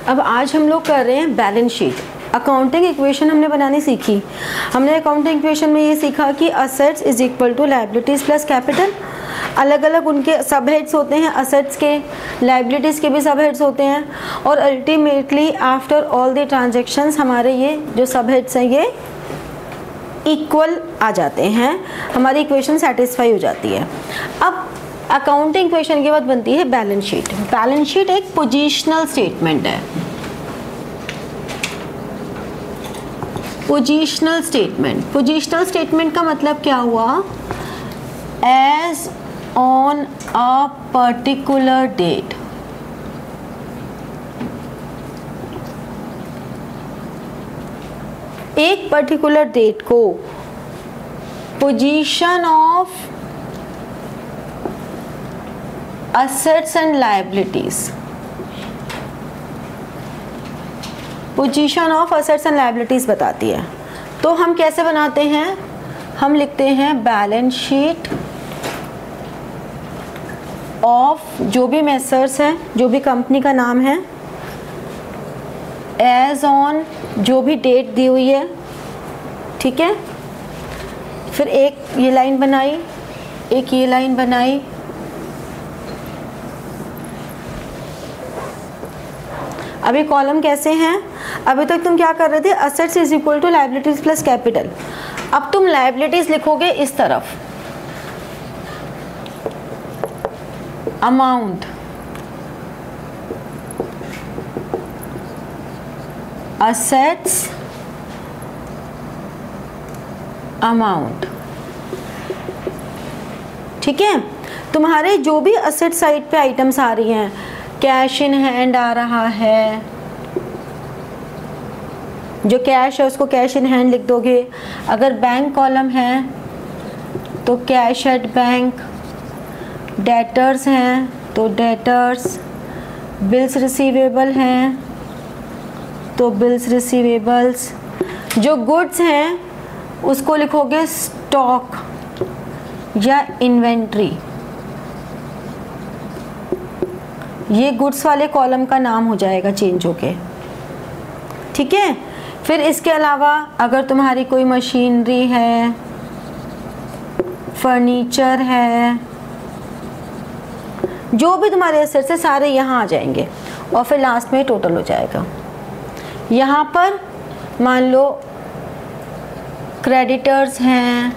अब आज हम लोग कर रहे हैं बैलेंस शीट। अकाउंटिंग इक्वेशन हमने बनानी सीखी। हमने अकाउंटिंग इक्वेशन में ये सीखा कि assets is equal to liabilities plus capital. अलग अलग उनके सब हेड्स होते हैं, असेट्स के, लायबिलिटीज़ के भी सब हेड्स होते हैं, और ultimately after all the transactions हमारे ये जो सब हेड्स हैं ये इक्वल आ जाते हैं, हमारी इक्वेशन सेटिस्फाई हो जाती है। अब अकाउंटिंग इक्वेशन के बाद बनती है बैलेंस शीट। बैलेंस शीट एक पोजीशनल स्टेटमेंट है। पोजीशनल स्टेटमेंट का मतलब क्या हुआ? As on a particular date, एक पर्टिकुलर डेट को position of assets and liabilities, position of assets and liabilities बताती है। तो हम कैसे बनाते हैं? हम लिखते हैं बैलेंस शीट ऑफ जो भी मेसर्स हैं, जो भी कंपनी का नाम है, एज ऑन जो भी डेट दी हुई है, ठीक है। फिर एक ये लाइन बनाई, एक ये लाइन बनाई, अभी कॉलम कैसे हैं? अभी तक तुम क्या कर रहे थे? Assets is equal to liabilities plus capital. अब तुम लायबिलिटीज लिखोगे इस तरफ, अमाउंट, असेट्स, अमाउंट, ठीक है। तुम्हारे जो भी असेट साइड पे आइटम्स आ रही हैं, कैश इन हैंड आ रहा है, जो कैश है उसको कैश इन हैंड लिख दोगे। अगर बैंक कॉलम है तो कैश एट बैंक, डेटर्स हैं तो डेटर्स, बिल्स रिसीवेबल हैं तो बिल्स रिसीवेबल्स, जो गुड्स हैं उसको लिखोगे स्टॉक या इन्वेंट्री। ये गुड्स वाले कॉलम का नाम हो जाएगा चेंज होके, ठीक है। फिर इसके अलावा अगर तुम्हारी कोई मशीनरी है, फर्नीचर है, जो भी तुम्हारे एसेट्स है सारे यहाँ आ जाएंगे और फिर लास्ट में टोटल हो जाएगा। यहाँ पर मान लो क्रेडिटर्स हैं,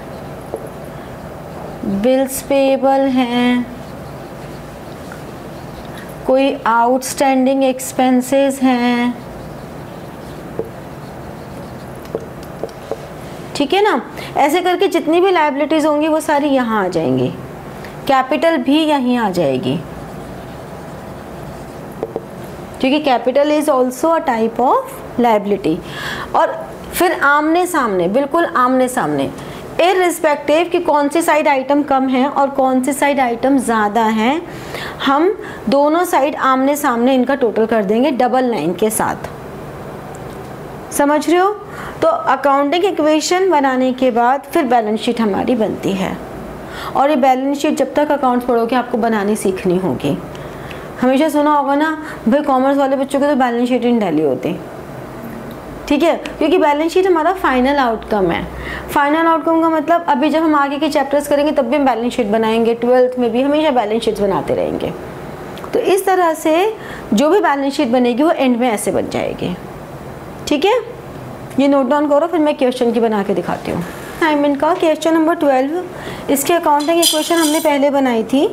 बिल्स पेएबल हैं, कोई आउटस्टैंडिंग एक्सपेंसेस हैं, ठीक है ना। ऐसे करके जितनी भी लायबिलिटीज होंगी वो सारी यहाँ आ जाएंगी। कैपिटल भी यहीं आ जाएगी, क्योंकि capital is also a type of liability. और फिर आमने सामने, बिल्कुल आमने सामने, इररिस्पेक्टिव कि कौन सी साइड आइटम कम है और कौन सी साइड आइटम ज़्यादा है, हम दोनों साइड आमने सामने इनका टोटल कर देंगे डबल लाइन के साथ। समझ रहे हो? तो अकाउंटिंग इक्वेशन बनाने के बाद फिर बैलेंस शीट हमारी बनती है। और ये बैलेंस शीट जब तक अकाउंट्स पढ़ोगे आपको बनानी सीखनी होगी। हमेशा सुना होगा ना भाई कॉमर्स वाले बच्चों के तो बैलेंस शीट इन टैली होती, ठीक है, क्योंकि बैलेंस शीट हमारा फाइनल आउटकम है। फाइनल आउटकम का मतलब अभी जब हम आगे के चैप्टर्स करेंगे तब भी हम बैलेंस शीट बनाएंगे, 12th में भी हमेशा बैलेंस शीट्स बनाते रहेंगे। तो इस तरह से जो भी बैलेंस शीट बनेगी वो एंड में ऐसे बन जाएगी, ठीक है। ये नोट डाउन करो, फिर मैं क्वेश्चन की बना के दिखाती हूँ। असाइनमेंट का क्वेश्चन नंबर 12, इसके अकाउंटिंग इक्वेशन हमने पहले बनाई थी।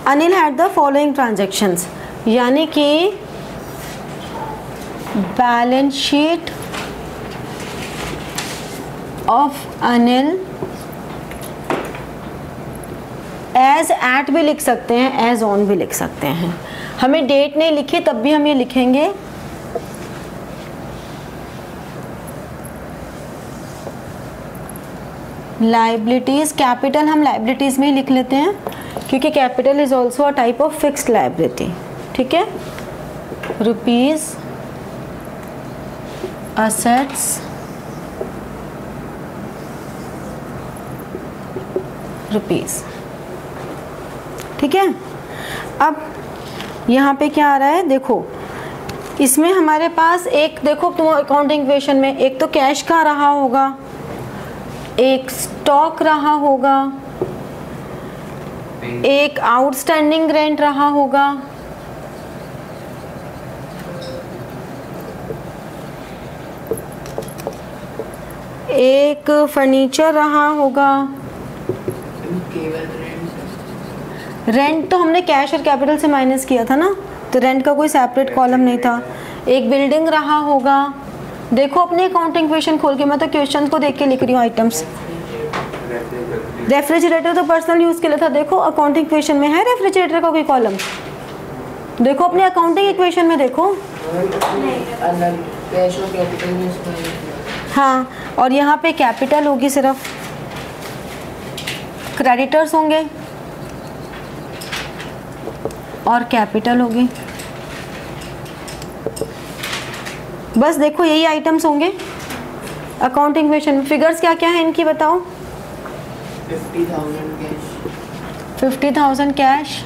Anil had the following transactions, यानी कि balance sheet of Anil as at भी लिख सकते हैं, एज ऑन भी लिख सकते हैं। हमें डेट नहीं लिखी तब भी हम ये लिखेंगे लायबिलिटीज। कैपिटल हम लायबिलिटीज में ही लिख लेते हैं क्योंकि capital is also a type of fixed liability, ठीक है। रुपीज, असेट्स, रुपीज, ठीक है। अब यहाँ पे क्या आ रहा है देखो, इसमें हमारे पास एक देखो तुम अकाउंटिंग इक्वेशन में एक तो कैश का रहा होगा, एक स्टॉक रहा होगा, एक आउटस्टैंडिंग रेंट रहा होगा, एक फर्नीचर रहा होगा। रेंट तो हमने कैश और कैपिटल से माइनस किया था ना, तो रेंट का कोई सेपरेट कॉलम नहीं था। एक बिल्डिंग रहा होगा। देखो अपने अकाउंटिंग इक्वेशन खोल के, मैं तो क्वेश्चन को देख के लिख रही हूँ आइटम्स। रेफ्रिजरेटर तो पर्सनल यूज के लिए था। देखो अकाउंटिंग इक्वेशन में है रेफ्रिजरेटर का कोई कॉलम? देखो अपने अकाउंटिंग इक्वेशन में देखो। हाँ, और यहाँ पे कैपिटल होगी, सिर्फ क्रेडिटर्स होंगे और कैपिटल होगी। बस देखो यही आइटम्स होंगे अकाउंटिंग इक्वेशन में। फिगर्स क्या क्या है इनकी बताओ। 50,000 cash,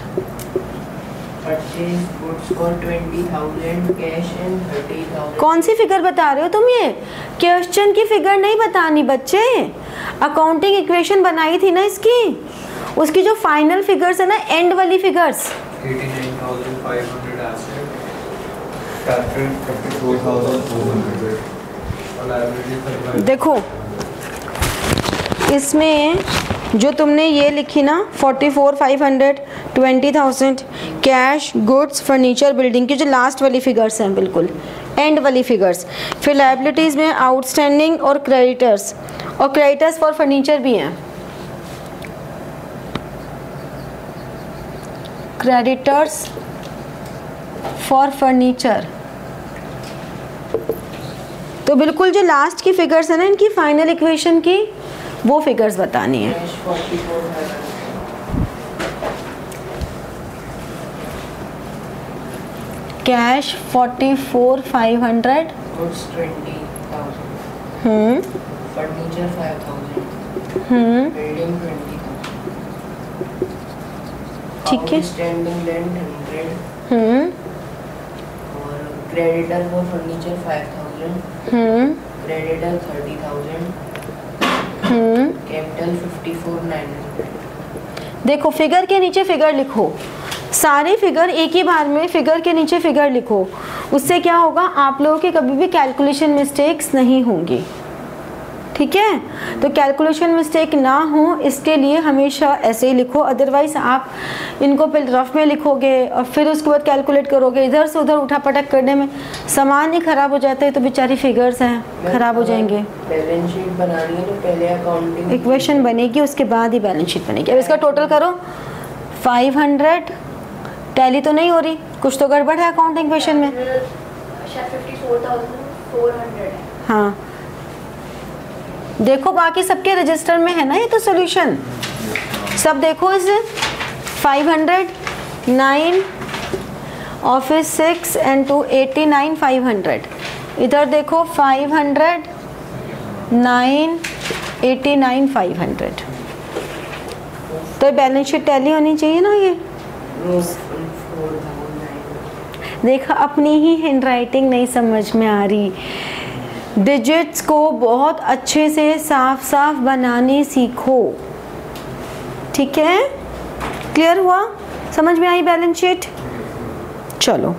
Purchase goods for 20,000 cash and 30,000। कौन सी फिगर बता रहे हो तुम? ये क्वेश्चन की फिगर नहीं बतानी बच्चे, अकाउंटिंग इक्वेशन बनाई थी ना इसकी, उसकी जो फाइनल फिगर्स है ना, एंड वाली फिगर्स। 89,500 asset, capital 54,400 और liability। देखो इसमें जो तुमने ये लिखी ना 44,500, 20,000 कैश, गुड्स, फर्नीचर, बिल्डिंग की जो लास्ट वाली फिगर्स हैं, बिल्कुल एंड वाली फिगर्स। फिर लायबिलिटीज़ में आउटस्टैंडिंग और क्रेडिटर्स, और क्रेडिटर्स फॉर फर्नीचर भी हैं। क्रेडिटर्स फॉर फर्नीचर, तो बिल्कुल जो लास्ट की फिगर्स है ना इनकी फाइनल इक्वेशन की, वो फिगर्स बतानी है। कैश 44,500, Goods 20,000, फर्नीचर 5,000, बिल्डिंग 20,000, ठीक है। आउटस्टैंडिंग रेंट 100 और creditor for furniture 5,000, creditor 30,000, capital 54,900। देखो फिगर के नीचे फिगर लिखो, सारे फिगर एक ही बार में फिगर के नीचे फिगर लिखो। उससे क्या होगा, आप लोगों के कभी भी कैलकुलेशन मिस्टेक्स नहीं होंगी। ठीक है, तो कैलकुलेशन मिस्टेक ना हो इसके लिए हमेशा ऐसे ही लिखो। अदरवाइज आप इनको पहले रफ में लिखोगे और फिर उसके बाद कैलकुलेट करोगे, इधर से उधर उठा पटक करने में सामान ही खराब हो जाता है, तो बेचारी फिगर्स हैं खराब हो जाएंगे। बैलेंस शीट बनानी है तो पहले अकाउंटिंग इक्वेशन बनेगी, उसके बाद ही बैलेंस शीट बनेगी। अब इसका टोटल करो 500, टैली तो नहीं हो रही, कुछ तो गड़बड़ है अकाउंटिंग इक्वेशन में। 54,400 है। हाँ देखो बाकी सबके रजिस्टर में है ना ये तो सॉल्यूशन, सब देखो इसे। 500, 9, ऑफिस 6 एंड 2 89,500। इधर देखो 500, 9, 89,500। तो बैलेंस शीट टैली होनी चाहिए ना ये। देखा अपनी ही हैंडराइटिंग नहीं समझ में आ रही, डिजिट्स को बहुत अच्छे से साफ साफ बनाने सीखो। ठीक है, क्लियर हुआ, समझ में आई बैलेंस शीट? चलो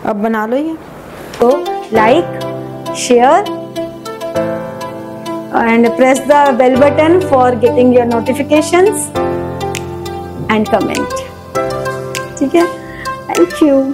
अब बना लो ये। तो like, share and press the bell button for getting your notifications and comment. ठीक है, थैंक यू।